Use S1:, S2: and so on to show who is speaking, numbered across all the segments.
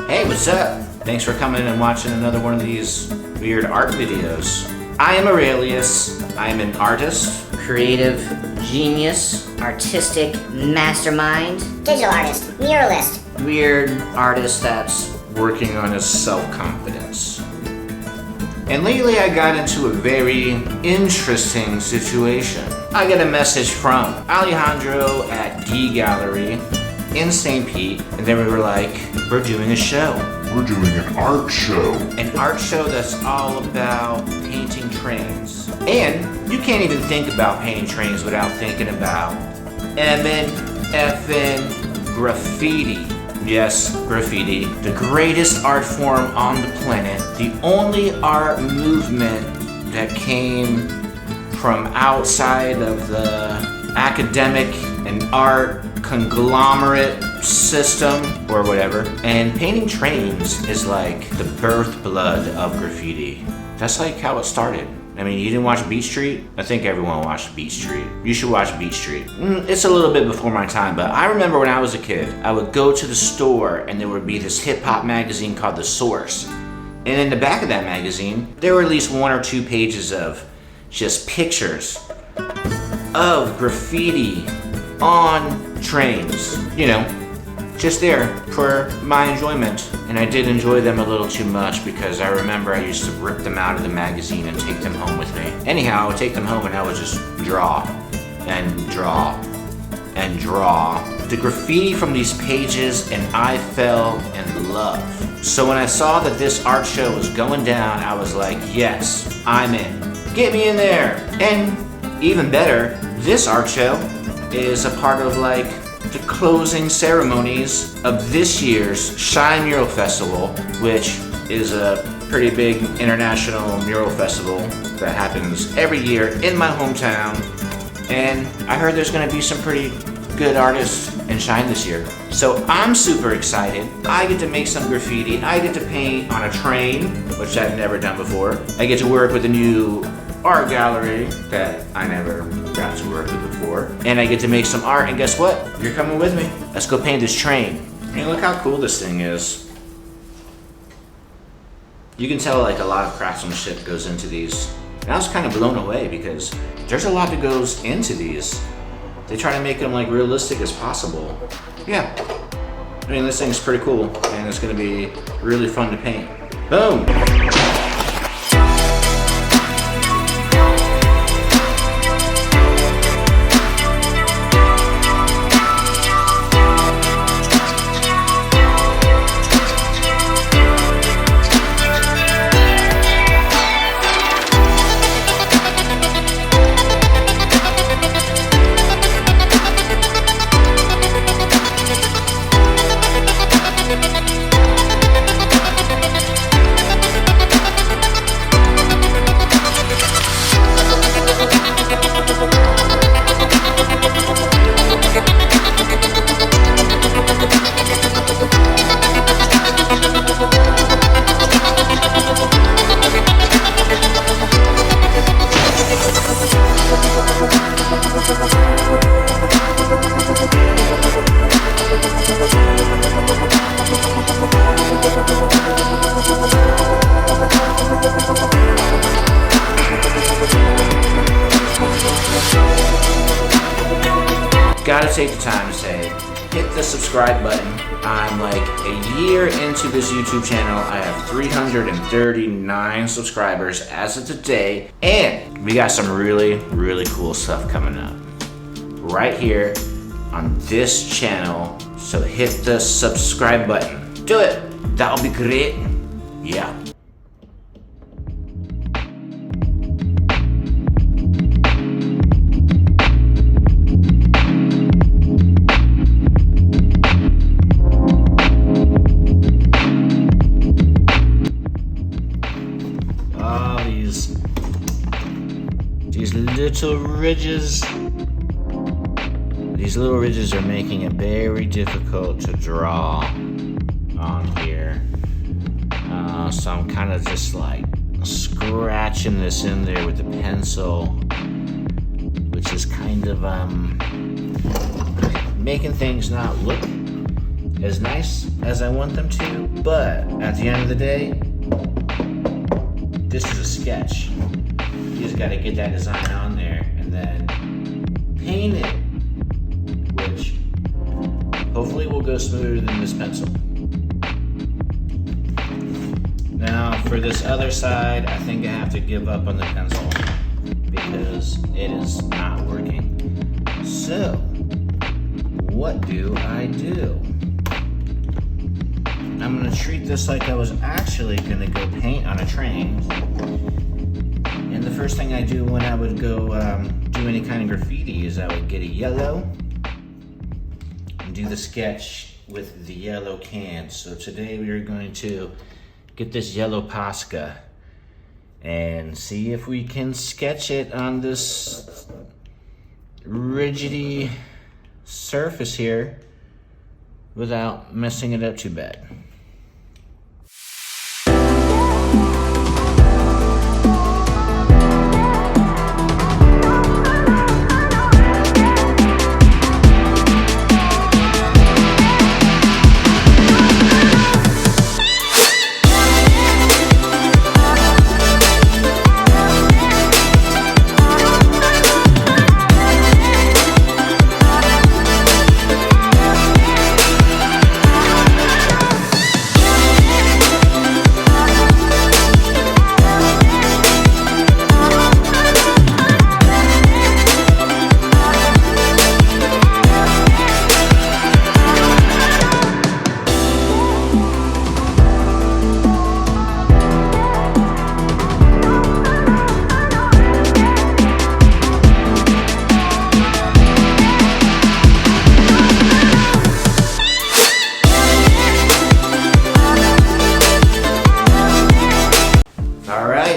S1: Hey, what's up? Thanks for coming and watching another one of these weird art videos. I am Aurelius. I am an artist,
S2: creative genius, artistic mastermind,
S3: digital artist, muralist,
S1: weird artist that's working on his self-confidence. And lately I got into a very interesting situation. I get a message from Alejandro at D Gallery in St. Pete, and then we were like, we're doing a show.
S4: We're doing an art show.
S1: An art show that's all about painting trains. And you can't even think about painting trains without thinking about effing graffiti. Yes, graffiti. The greatest art form on the planet. The only art movement that came from outside of the academic and art conglomerate system or whatever. And painting trains is like the birth blood of graffiti. That's like how it started. I mean, you didn't watch Beat Street? I think everyone watched Beat Street. You should watch Beat Street. It's a little bit before my time, but I remember when I was a kid, I would go to the store and there would be this hip hop magazine called The Source. And in the back of that magazine, there were at least 1 or 2 pages of just pictures of graffiti on trains. You know, just there for my enjoyment. And I did enjoy them a little too much because I remember I used to rip them out of the magazine and take them home with me. Anyhow, I would take them home and I would just draw and draw and draw the graffiti from these pages, and I fell in love. So when I saw that this art show was going down, I was like, yes, I'm in. Get me in there. And even better, this art show is a part of like the closing ceremonies of this year's Shine Mural Festival, which is a pretty big international mural festival that happens every year in my hometown. And I heard there's gonna be some pretty good artists in Shine this year. So I'm super excited. I get to make some graffiti. I get to paint on a train, which I've never done before. I get to work with a new art gallery that I never got to work with before. And I get to make some art, and guess what? You're coming with me. Let's go paint this train. I mean, look how cool this thing is. You can tell like a lot of craftsmanship goes into these. And I was kind of blown away because there's a lot that goes into these. They try to make them like realistic as possible. Yeah. I mean, this thing's pretty cool, and it's gonna be really fun to paint. Boom! Gotta take the time to say, hit the subscribe button. I'm like a year into this YouTube channel. I have 339 subscribers as of today, and we got some really, really cool stuff coming up right here on this channel. So hit the subscribe button. Do it. That'll be great. Yeah. These little ridges are making it very difficult to draw on here. So I'm kind of just like scratching this in there with the pencil, which is kind of making things not look as nice as I want them to, but at the end of the day, this is a sketch. You just gotta get that design on there and then paint it, which hopefully will go smoother than this pencil. Now for this other side, I think I have to give up on the pencil because it is not working. So, what do I do? I'm gonna treat this like I was actually gonna go paint on a train. And the first thing I do when I would go do any kind of graffiti is I would get a yellow and do the sketch with the yellow can. So today we are going to get this yellow Posca and see if we can sketch it on this rigidy surface here without messing it up too bad.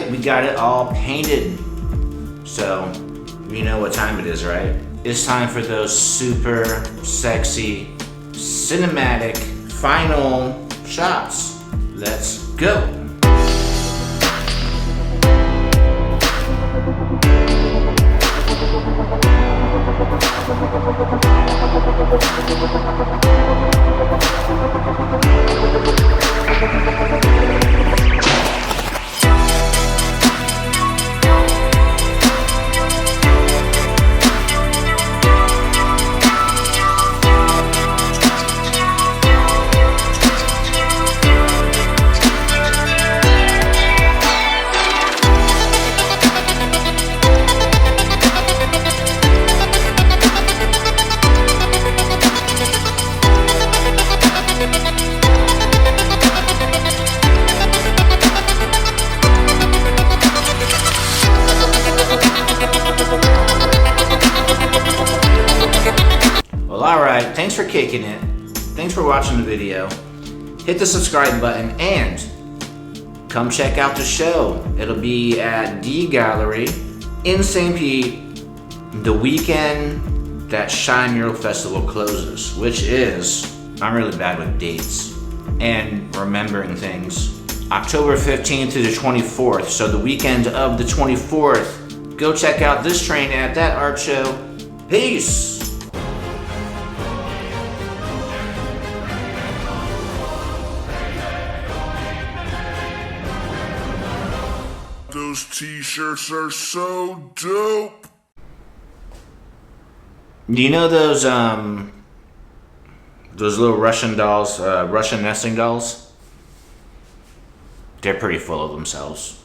S1: We got it all painted. So, you know what time it is, right? It's time for those super sexy, cinematic, final shots. Let's go. Alright, thanks for kicking it. Thanks for watching the video. Hit the subscribe button and come check out the show. It'll be at D Gallery in St. Pete the weekend that Shine Mural Festival closes, which is, I'm really bad with dates and remembering things, October 15th to the 24th, so the weekend of the 24th. Go check out this train at that art show. Peace!
S4: Those t-shirts are so dope.
S1: Do you know those little Russian dolls, Russian nesting dolls? They're pretty full of themselves.